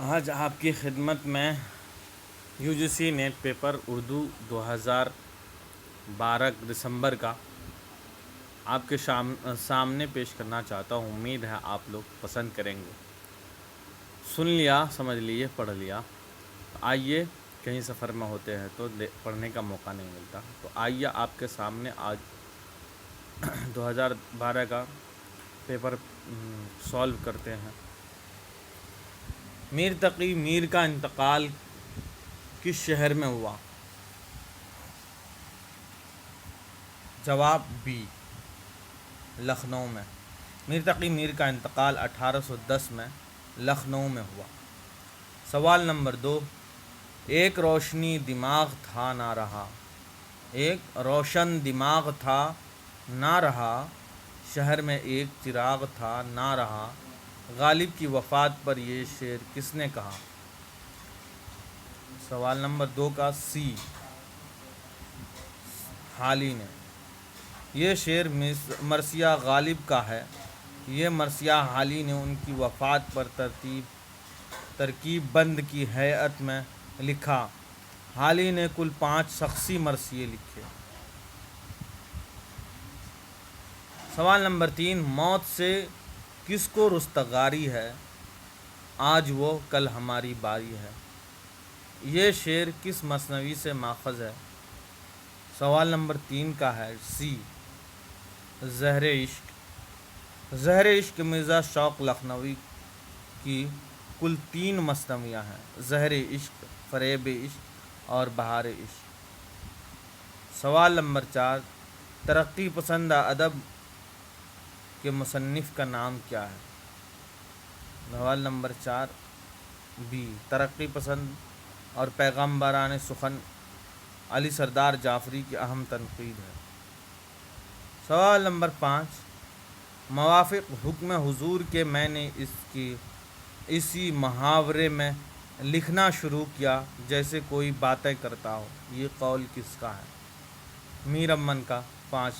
آج آپ کی خدمت میں UGC نیٹ پیپر اردو 2012 دسمبر کا آپ کے سامنے پیش کرنا چاہتا ہوں۔ امید ہے آپ لوگ پسند کریں گے۔ سن لیا، سمجھ لیے، پڑھ لیا۔ آئیے، کہیں سفر میں ہوتے ہیں تو پڑھنے کا موقع نہیں ملتا، تو آئیے آپ کے سامنے آج 2012 کا پیپر سولو کرتے ہیں۔ میر تقی میر کا انتقال کس شہر میں ہوا؟ جواب بی، لکھنؤ میں۔ میر تقی میر کا انتقال 1810 میں لکھنؤ میں ہوا۔ سوال نمبر 2، ایک روشنی دماغ تھا نہ رہا، ایک روشن دماغ تھا نہ رہا، شہر میں ایک چراغ تھا نہ رہا، غالب کی وفات پر یہ شعر کس نے کہا؟ سوال نمبر 2 کا سی، حالی نے۔ یہ شعر مرثیہ غالب کا ہے۔ یہ مرثیہ حالی نے ان کی وفات پر ترکیب بند کی ہیئت میں لکھا۔ حالی نے کل 5 شخصی مرثیے لکھے۔ سوال نمبر 3، موت سے کس کو رستگاری ہے، آج وہ کل ہماری باری ہے۔ یہ شعر کس مثنوی سے ماخذ ہے؟ سوال نمبر 3 کا ہے سی، زہر عشق۔ زہر عشق مرزا شوق لکھنوی کی کل 3 مثنویاں ہیں: زہر عشق، فریب عشق اور بہار عشق۔ سوال نمبر 4، ترقی پسند ادب کے مصنف کا نام کیا ہے؟ سوال نمبر 4 بی، ترقی پسند اور پیغمبرانہ سخن علی سردار جعفری کی اہم تنقید ہے۔ سوال نمبر 5، موافق حکم حضور کے میں نے اسی محاورے میں لکھنا شروع کیا جیسے کوئی باتیں کرتا ہو، یہ قول کس کا ہے؟ میر امن کا۔ 5،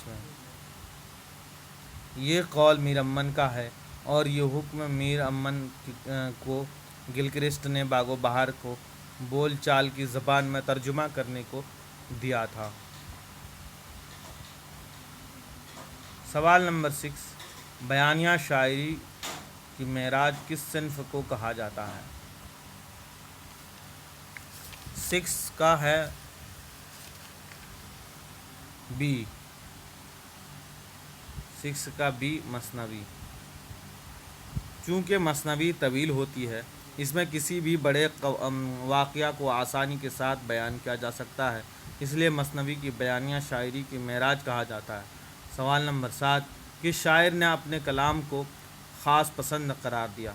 یہ قول میر امن کا ہے اور یہ حکم میر امن کو گلکرسٹ نے باغ و بہار کو بول چال کی زبان میں ترجمہ کرنے کو دیا تھا۔ سوال نمبر 6، بیانیہ شاعری کی معراج کس صنف کو کہا جاتا ہے؟ 6 کا ہے بی، 6 کا بی، مثنوی۔ چونکہ مثنوی طویل ہوتی ہے، اس میں کسی بھی بڑے واقعہ کو آسانی کے ساتھ بیان کیا جا سکتا ہے، اس لیے مثنوی کی بیانیہ شاعری کی معراج کہا جاتا ہے۔ سوال نمبر 7، کس شاعر نے اپنے کلام کو خاص پسند قرار دیا؟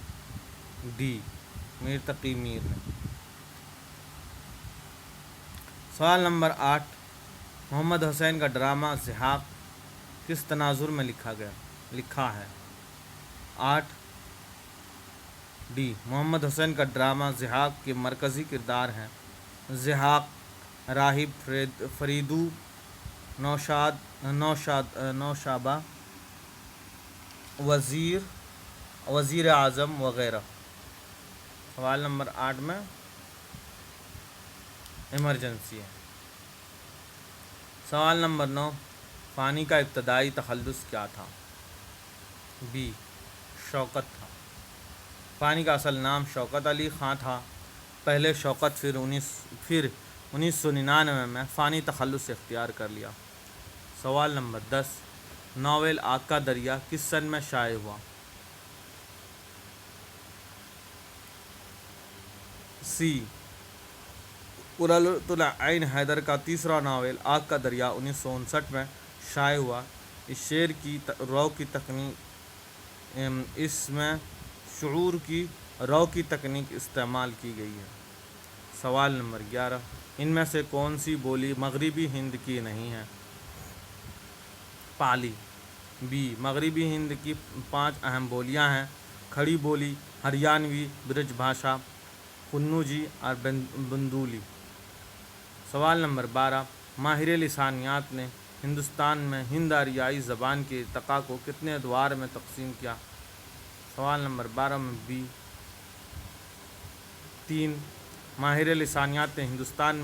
ڈی، میر تقی میر نے۔ سوال نمبر 8، محمد حسین کا ڈرامہ زحاق کس تناظر میں لکھا ہے؟ 8 ڈی، محمد حسین کا ڈرامہ زحاق کے مرکزی کردار ہیں زحاق، راہب فریدو، نوشابہ، وزیر اعظم وغیرہ۔ سوال نمبر 8 میں ایمرجنسی ہے۔ سوال نمبر 9، فانی کا ابتدائی تخلص کیا تھا؟ بی، شوکت تھا۔ فانی کا اصل نام شوکت علی خاں تھا۔ پہلے شوکت، پھر 1999 میں فانی تخلص اختیار کر لیا۔ سوال نمبر 10، ناول آگ کا دریا کس سن میں شائع ہوا؟ سی، قرۃ العین حیدر کا تیسرا ناول آگ کا دریا 1959 میں شائع ہوا۔ اس شعر کی رو کی تکنیک اس میں شعور کی رو کی تکنیک استعمال کی گئی ہے۔ سوال نمبر 11، ان میں سے کون سی بولی مغربی ہند کی نہیں ہے؟ پالی۔ بی، مغربی ہند کی 5 اہم بولیاں ہیں: کھڑی بولی، ہریانوی، برج بھاشا، قنوجی اور بندولی۔ سوال نمبر 12، ماہر لسانیات نے ہندوستان میں ہند آریائی زبان کے ارتقاء کو کتنے ادوار میں تقسیم کیا؟ سوال نمبر 12 میں بی، 3 ماہر لسانیات نے ہندوستان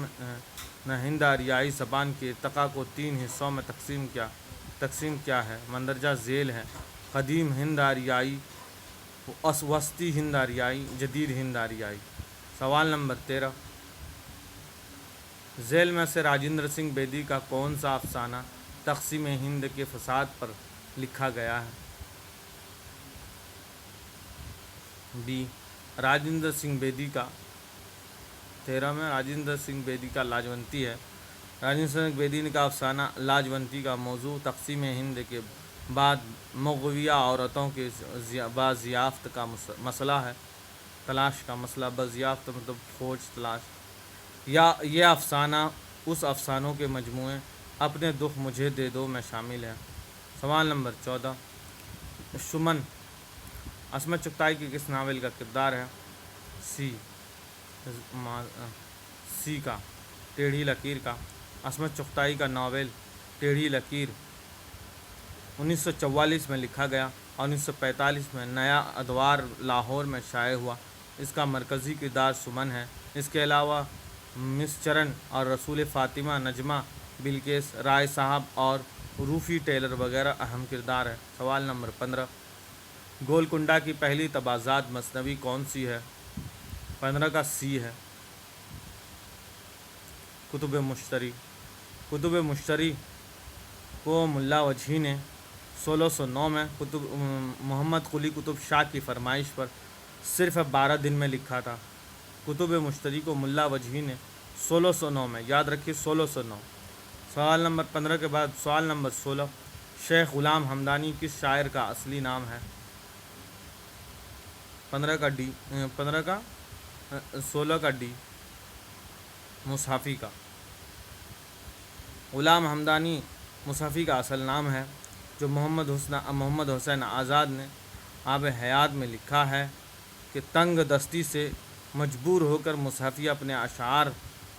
میں ہند آریائی زبان کے ارتقاء کو 3 حصوں میں تقسیم کیا ہے؟ مندرجہ ذیل ہے: قدیم ہند آریائی، وسطی ہند آریائی، جدید ہند آریائی۔ سوال نمبر 13 ذیل میں سے راجندر سنگھ بیدی کا کون سا افسانہ تقسیم ہند کے فساد پر لکھا گیا ہے؟ بی راجندر سنگھ بیدی کا 13 میں راجندر سنگھ بیدی کا لاجونتی ہے۔ راجندر سنگھ بیدی کا افسانہ لاجونتی کا موضوع تقسیم ہند کے بعد مغویہ عورتوں کے بازیافت کا مسئلہ ہے، تلاش کا مسئلہ۔ بازیافت مطلب کھوج تلاش۔ یہ افسانہ اس افسانوں کے مجموعے اپنے دکھ مجھے دے دو میں شامل ہے۔ سوال نمبر 14 شمن عصمت چغتائی کی کس ناول کا کردار ہے؟ سی کا ٹیڑھی لکیر کا۔ عصمت چغتائی کا ناول ٹیڑھی لکیر 1944 میں لکھا گیا اور 1945 میں نیا ادوار لاہور میں شائع ہوا۔ اس کا مرکزی کردار سمن ہے۔ اس کے علاوہ مس چرن اور رسول فاطمہ، نجمہ، بلقیس، رائے صاحب اور روفی ٹیلر وغیرہ اہم کردار ہیں۔ سوال نمبر 15 گولکنڈہ کی پہلی تبازات مثنوی کون سی ہے؟ 15 کا سی ہے، کتب مشتری۔ کتب مشتری کو ملا وجہی نے 1609 میں محمد قلی قطب شاہ کی فرمائش پر صرف 12 دن میں لکھا تھا۔ کتب مشتری کو ملا وجہی نے 1609 میں، یاد رکھیے 1609۔ سوال نمبر 15 کے بعد سوال نمبر 16 شیخ غلام حمدانی کس شاعر کا اصلی نام ہے؟ 16 کا ڈی مصحفی کا۔ غلام حمدانی مصحفی کا اصل نام ہے، جو محمد حسین آزاد نے آب حیات میں لکھا ہے کہ تنگ دستی سے مجبور ہو کر مصحفی اپنے اشعار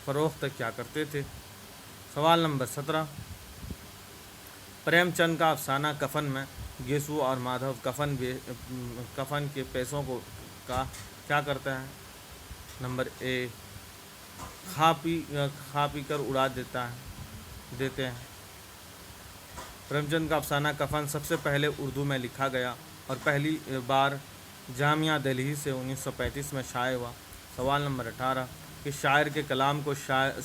فروخت کیا کرتے تھے۔ سوال نمبر 17 پریم چند کا افسانہ کفن میں گیسو اور مادھو کفن کے پیسوں کو کیا کرتا ہے؟ نمبر اے کھا پی کر اڑا دیتے ہیں۔ پریم چند کا افسانہ کفن سب سے پہلے اردو میں لکھا گیا اور پہلی بار جامعہ دہلی سے 1935 میں شائع ہوا۔ سوال نمبر 18 کہ شاعر کے کلام کو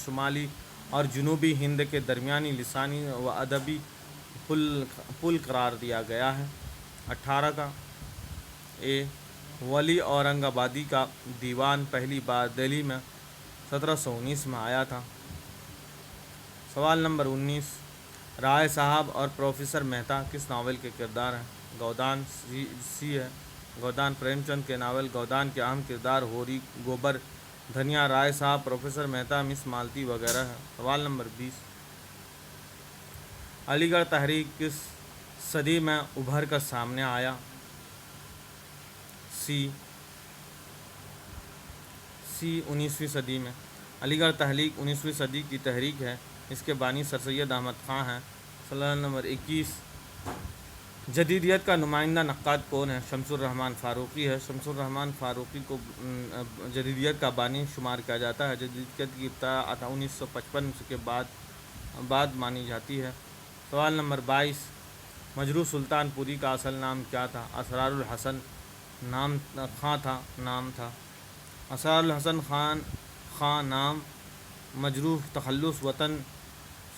شمالی اور جنوبی ہند کے درمیانی لسانی و ادبی پل قرار دیا گیا ہے۔ 18 کا اے ولی اورنگ آبادی کا دیوان پہلی بار دہلی میں 1719 میں آیا تھا۔ سوال نمبر 19 رائے صاحب اور پروفیسر مہتا کس ناول کے کردار ہیں؟ گودان سی ہے، گودان۔ پریم چند کے ناول گودان کے اہم کردار ہوری، گوبر، دھنیا، رائے صاحب، پروفیسر مہتا، مس مالتی وغیرہ ہیں۔ سوال نمبر 20 علی گڑھ تحریک کس صدی میں ابھر کر سامنے آیا؟ سی 19ویں صدی میں۔ علی گڑھ تحریک 19ویں صدی کی تحریک ہے۔ اس کے بانی سر سید احمد خاں ہیں۔ سوال نمبر 21 جدیدیت کا نمائندہ نقاد کون ہے؟ شمس الرحمن فاروقی ہے۔ شمس الرحمن فاروقی کو جدیدیت کا بانی شمار کیا جاتا ہے۔ جدیدیت کی ابتدا 1955 کے بعد مانی جاتی ہے۔ سوال نمبر 22 مجروح سلطان پوری کا اصل نام کیا تھا؟ اسرار الحسن نام تھا۔ اسرار الحسن خان نام، مجروح تخلص وطن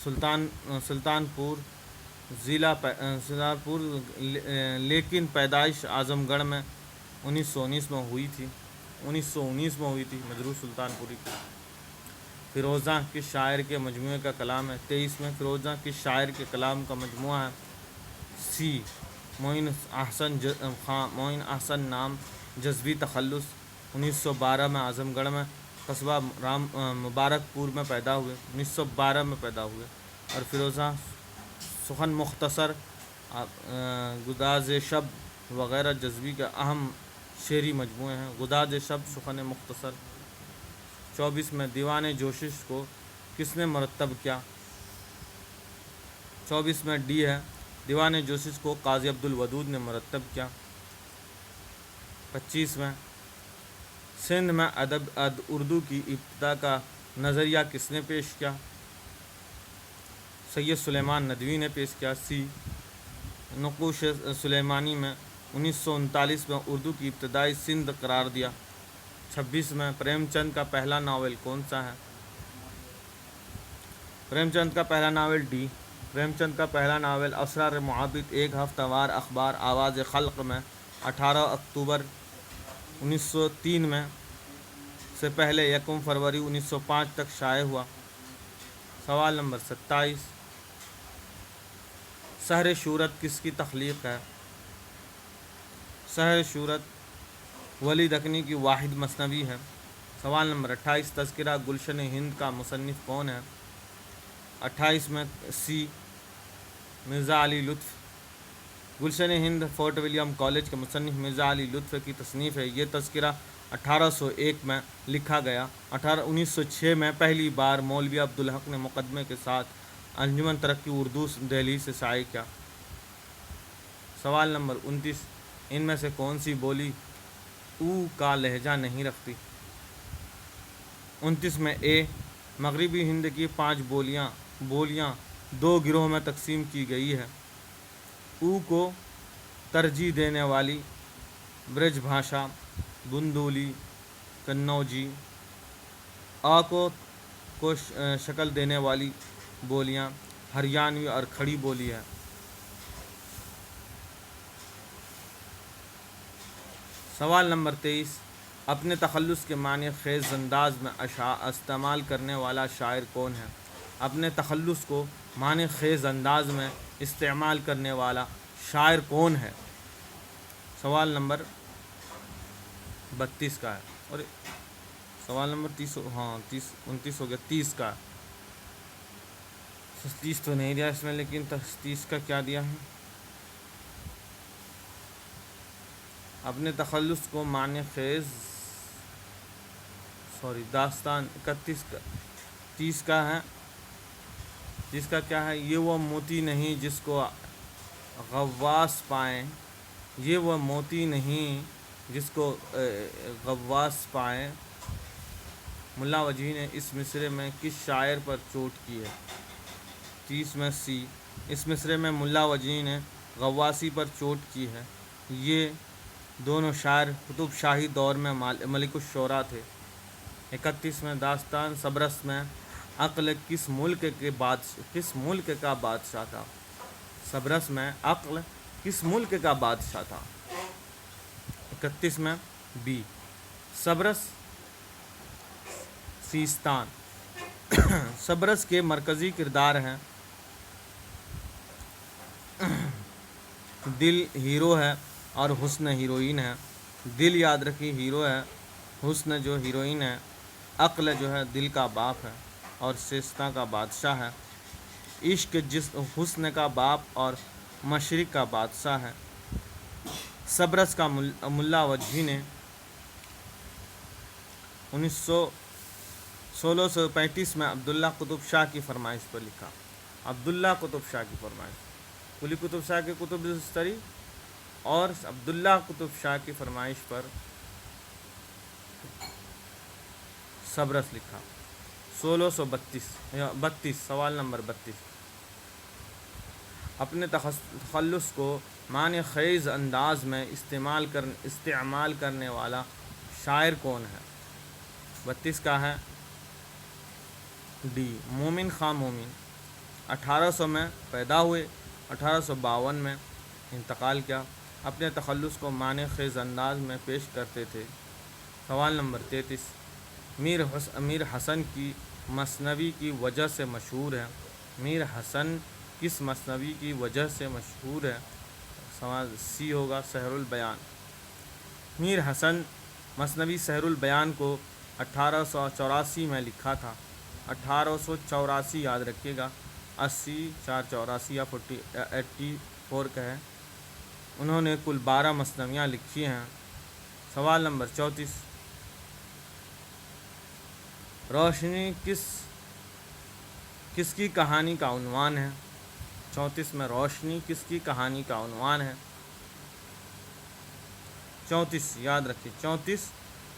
سلطان پور ضلع پور، لیکن پیدائش اعظم گڑھ میں 1919 میں ہوئی تھی مجروح سلطان پوری کی۔ فیروزہ کس شاعر کے مجموعے کا کلام ہے؟ 23 میں فیروزہ کس شاعر کے کلام کا مجموعہ ہے؟ سی معین احسن نام، جزوی تخلص 1912 میں اعظم گڑھ میں قصبہ مبارک پور میں پیدا ہوئے 1912 میں پیدا ہوئے۔ اور فیروزہ سخن مختصر، گداز شب وغیرہ جزوی کے اہم شعری مجموعے ہیں۔ گداز شب، سخن مختصر۔ 24 میں دیوان جوشش کو کس نے مرتب کیا؟ 24 میں ڈی ہے، دیوان جوشش کو قاضی عبدالودود نے مرتب کیا۔ 25 میں سندھ میں اردو کی ابتدا کا نظریہ کس نے پیش کیا؟ سید سلیمان ندوی نے پیش کیا۔ سی، نقوش سلیمانی میں 1939 میں اردو کی ابتدائی سند قرار دیا۔ 26 میں پریم چند کا پہلا ناول کون سا ہے؟ پریم چند کا پہلا ناول ڈی، پریم چند کا پہلا ناول اسرار معابد ایک ہفتہ وار اخبار آواز خلق میں 18 اکتوبر 1903 میں سے پہلے 1 فروری 1905 تک شائع ہوا۔ سوال نمبر 27، سحر شورت کس کی تخلیق ہے؟ سحر شورت ولی دکنی کی واحد مثنوی ہے۔ سوال نمبر 28، تذکرہ گلشن ہند کا مصنف کون ہے؟ 28 میں سی، مرزا علی لطف۔ گلشن ہند فورٹ ولیم کالج کے مصنف مرزا علی لطف کی تصنیف ہے۔ یہ تذکرہ 1801 میں لکھا گیا۔ 1906 میں پہلی بار مولوی عبدالحق نے مقدمے کے ساتھ انجمن ترقی اردو دہلی سے شائع کیا۔ سوال نمبر 29، ان میں سے کون سی بولی او کا لہجہ نہیں رکھتی؟ 29 میں اے، مغربی ہند کی 5 بولیاں 2 گروہ میں تقسیم کی گئی ہے۔ او کو ترجیح دینے والی برج بھاشا، بندولی، کنوجی۔ آ کو شکل دینے والی بولیاں ہریانوی اور کھڑی بولی ہے۔ سوال نمبر 23، اپنے تخلص کے معنی خیز انداز میں استعمال کرنے والا شاعر کون ہے؟ اپنے تخلص کو معنی خیز انداز میں استعمال کرنے والا شاعر کون ہے؟ سوال نمبر 32 کا ہے، اور سوال نمبر 29 ہو گیا، 30 کا 30 تو نہیں دیا اس میں، لیکن 30 کا کیا دیا ہے؟ اپنے تخلص کو معنی خیز داستان 31 کا 30 کا ہے، جس کا کیا ہے؟ یہ وہ موتی نہیں جس کو غواص پائیں، یہ وہ موتی نہیں جس کو غواص پائیں۔ ملا وجیح نے اس مصرعے میں کس شاعر پر چوٹ کی ہے؟ 30 میں سی، اس مصرعے میں ملا وجیح نے غواصی پر چوٹ کی ہے۔ یہ دونوں شاعر قطب شاہی دور میں ملک الشعراء تھے۔ 31 میں داستان صبرس میں عقل کس ملک کا بادشاہ تھا؟ صبرس میں عقل کس ملک کا بادشاہ تھا؟ 31 میں بی، صبرس سیستان۔ صبرس کے مرکزی کردار ہیں دل ہیرو ہے اور حسن ہیروئن ہے۔ دل یاد رکھی ہیرو ہے، حسن جو ہیروئن ہے، عقل جو ہے دل کا باپ ہے اور سیستان کا بادشاہ ہے۔ عشق جس حسن کا باپ اور مشرق کا بادشاہ ہے۔ صبرس کا ملا وجیح نے 1635 میں عبداللہ قطب شاہ کی فرمائش پر لکھا۔ عبداللہ قطب شاہ کی فرمائش، قلی قطب شاہ کے کتب دستری اور عبداللہ قطب شاہ کی فرمائش پر صبرس لکھا۔ 1632 سوال نمبر 32، اپنے تخلص کو معنی خیز انداز میں استعمال کرنے والا شاعر کون ہے؟ 32 کا ہے ڈی، مومن خان مومن۔ 1800 میں پیدا ہوئے، 1852 میں انتقال کیا۔ اپنے تخلص کو معنی خیز انداز میں پیش کرتے تھے۔ سوال نمبر 33، میر حسن کی مثنوی کی وجہ سے مشہور ہے؟ میر حسن کس مثنوی کی وجہ سے مشہور ہے؟ سوال سی ہوگا، سحر البیان۔ میر حسن مثنوی سحر البیان کو 1884 میں لکھا تھا۔ 1884 یاد رکھیے گا، 80 484 یا 84 کا ہے۔ انہوں نے کل 12 مثنویاں لکھی ہیں۔ سوال نمبر 34، روشنی کس کی کہانی کا عنوان ہے؟ 34 میں روشنی کس کی کہانی کا عنوان ہے؟ 34 یاد رکھیے، 34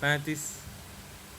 35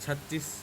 36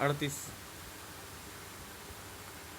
38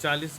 40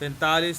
45,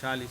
40,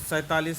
47,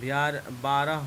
12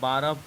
12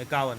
51,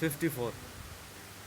54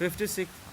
56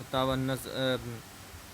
57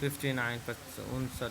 59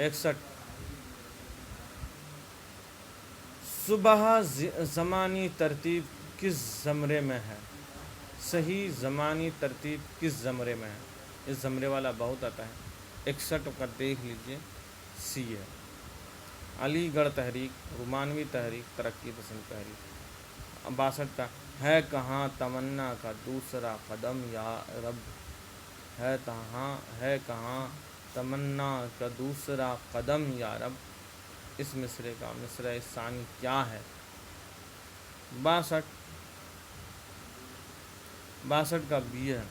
61 صبح زمانی ترتیب کس زمرے میں ہے؟ صحیح زمانی ترتیب کس زمرے میں ہے؟ اس زمرے والا بہت آتا ہے، 61 کا دیکھ لیجئے، سی ہے۔ علی گڑھ تحریک، رومانوی تحریک، ترقی پسند تحریک۔ 62 کا ہے کہاں تمنا کا دوسرا قدم یا رب، ہے کہاں تمنا کا دوسرا قدم یا رب، اس مصرے کا مصرع ثانی کیا ہے؟ 62 کا بی ہے،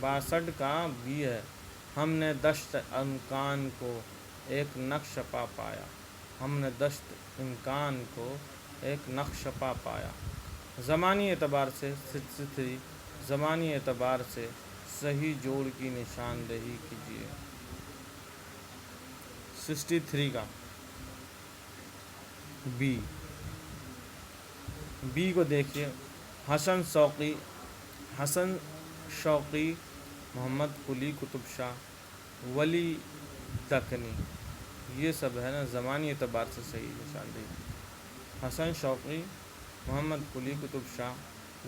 62 کا بی ہے۔ ہم نے دشت امکان کو ایک نقش پا پایا، ہم نے دشت امکان کو ایک نقش پا پایا۔ زمانی اعتبار سے 63، زمانی اعتبار سے صحیح جوڑ کی نشاندہی کیجیے۔ 63 کا بی کو دیکھیے، حسن شوقی، محمد قلی قطب شاہ، ولی دکنی، یہ سب ہے نا زمانی اعتبار سے صحیح نشاندہی۔ حسن شوقی، محمد قلی قطب شاہ،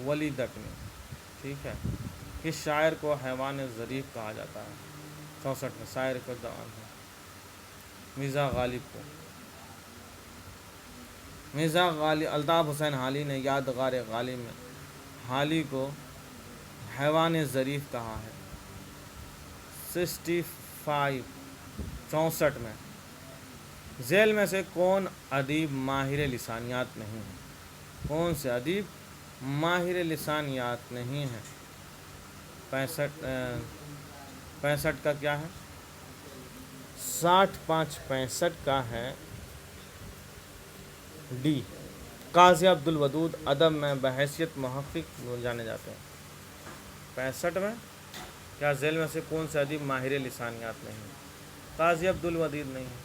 ولی دکنی، ٹھیک ہے۔ کس شاعر کو حیوان ظریف کہا جاتا ہے؟ 64 میں شاعر کا دوام ہے، مرزا غالب کو۔ مرزا غالب الطاف حسین حالی نے یادگار غالب میں حالی کو حیوان ظریف کہا ہے۔ 65 64 میں ذیل میں سے کون ادیب ماہر لسانیات نہیں ہے؟ کون سے ادیب ماہر لسانیات نہیں ہیں؟ 65 کا کیا ہے؟ 65 کا ہے ڈی، قاضی عبد الودود ادب میں بحیثیت محقق جانے جاتے ہیں۔ 65 میں کیا ذیل میں سے کون سے ادیب ماہر لسانیات نہیں ہیں؟ قاضی عبد الودود نہیں ہے۔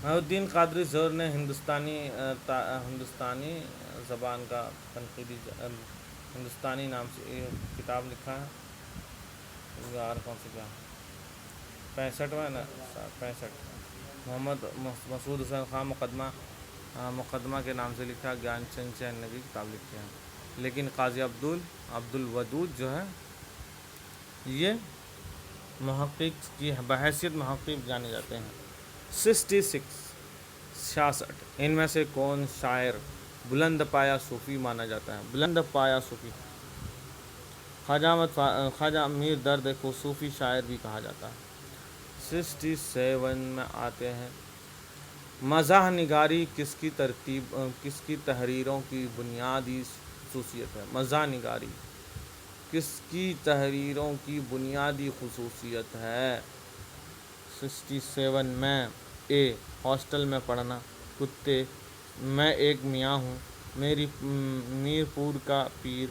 محی الدین قادری زور نے ہندوستانی زبان کا تنقیدی ہندوستانی نام سے کتاب لکھا ہے، یار کون سی کیا 65 میں نا 65 محمد مسعود حسین خان مقدمہ کے نام سے لکھا، گیان چند چین نے بھی کتاب لکھی ہے، لیکن قاضی عبد الودود جو ہے یہ محقق کی بحیثیت محقق جانے جاتے ہیں۔ 66 ان میں سے کون شاعر بلند پایہ صوفی مانا جاتا ہے؟ بلند پایہ صوفی خواجہ میر درد کو صوفی شاعر بھی کہا جاتا ہے۔ 67 میں آتے ہیں، مزاح نگاری کس کی تحریروں کی بنیادی خصوصیت ہے؟ مزاح نگاری کس کی تحریروں کی بنیادی خصوصیت ہے؟ 67 میں اے، ہاسٹل میں پڑھنا، کتے، میں ایک میاں ہوں، میر پور کا پیر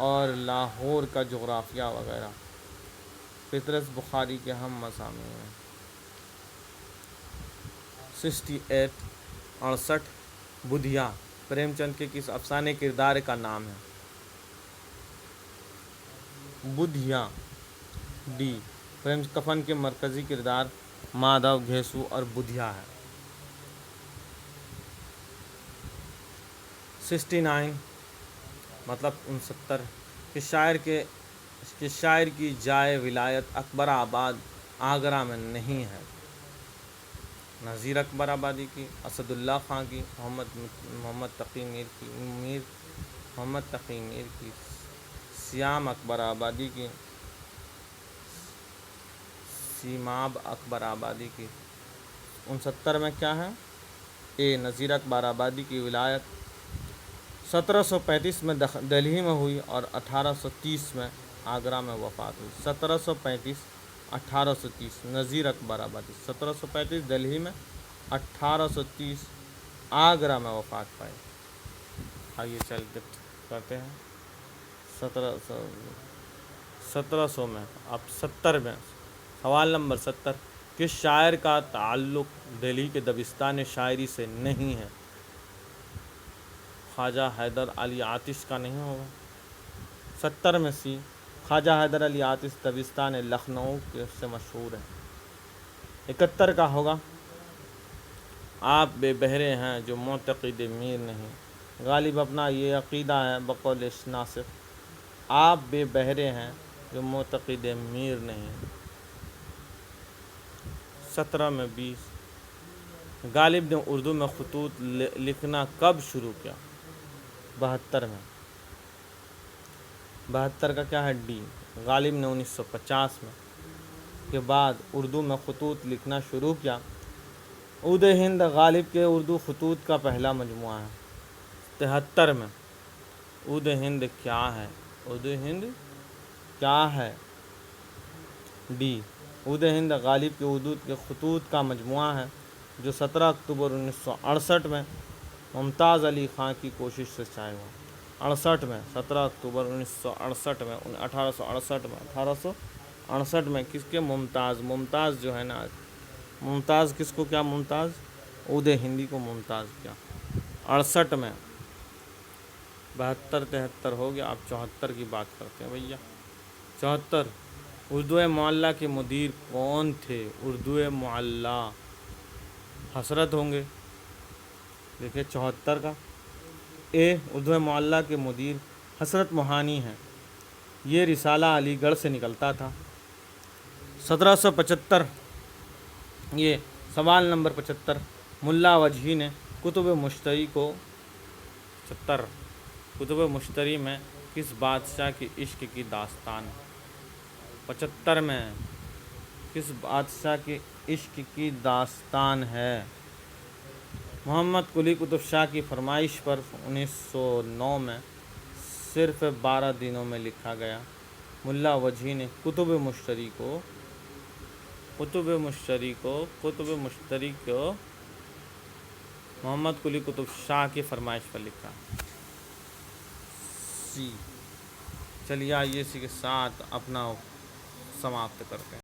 اور لاہور کا جغرافیہ وغیرہ پطرس بخاری کے ہم مضامین ہیں۔ 68 بدھیا پریم چند کے کس افسانے کردار کا نام ہے؟ بدھیا ڈی، پریم کفن کے مرکزی کردار مادھو گھیسو اور بدھیا ہے۔ 69 مطلب 69 کہ شاعر کی جائے ولایت اکبر آباد آگرہ میں نہیں ہے؟ نذیر اکبر آبادی کی، اسد اللہ خان کی، محمد تقی میر کی، سیام اکبر آبادی کی، سیماب اکبر آبادی کی۔ 69 میں کیا ہے؟ اے، نذیر اکبر آبادی کی ولایت 1735 میں دہلی میں ہوئی اور 1830 میں آگرہ میں وفات ہوئی۔ 1735 1830 نذیر اکبر آبادی، 1735 دہلی میں، 1830 آگرہ میں وفات پائی۔ آئیے چلتے کرتے ہیں 1700 میں، اب 70 میں، سوال نمبر 70 کس شاعر کا تعلق دہلی کے دبستان شاعری سے نہیں ہے؟ خواجہ حیدر علی عاطش کا نہیں ہوگا۔ 70 میں سی، خواجہ حیدر علی عاطش دبستان لکھنؤ سے مشہور ہے۔ 71 کا ہوگا آپ بے بہرے ہیں جو معتقد میر نہیں۔ غالب اپنا یہ عقیدہ ہے بقول ناصر، آپ بے بہرے ہیں جو معتقد میر نہیں۔ 17 میں 20 غالب نے اردو میں خطوط لکھنا کب شروع کیا؟ 72 میں۔ 72 کا کیا ہے ڈی۔ غالب نے 1950 میں کے بعد اردو میں خطوط لکھنا شروع کیا۔ عود ہند غالب کے اردو خطوط کا پہلا مجموعہ ہے۔ 73 میں عود ہند کیا ہے؟ عود ہند کیا ہے؟ ڈی۔ عود ہند غالب کے اردو کے خطوط کا مجموعہ ہے جو 17 اکتوبر 1968 میں ممتاز علی خان کی کوشش سے شائع ہوا۔ 68 میں 17 اکتوبر 1968 میں 1868 میں کس کے ممتاز جو ہے نا، ممتاز کس کو کیا ممتاز؟ عود ہندی کو ممتاز کیا۔ 68 میں 72 73 ہو گیا، آپ 74 کی بات کرتے ہیں بھیا۔ 74 اردو معلیٰ کے مدیر کون تھے؟ اردو معلیٰ حسرت ہوں گے۔ دیکھیں 74 کا اے اردو معلیٰ کے مدیر حسرت موہانی ہیں۔ یہ رسالہ علی گڑھ سے نکلتا تھا۔ 1775 یہ سوال نمبر 75 ملا وجہی نے کتب مشتری کو 75 کتب مشتری میں کس بادشاہ کی عشق کی داستان ہے؟ 75 میں کس بادشاہ کی عشق کی داستان ہے؟ محمد قلی قطب شاہ کی فرمائش پر 1909 میں صرف 12 دنوں میں لکھا گیا۔ ملا وجہی نے کتب مشتری کو محمد قلی قطب شاہ کی فرمائش پر لکھا۔ چلیے آئیے اسی کے ساتھ اپنا سماپت کرتے ہیں۔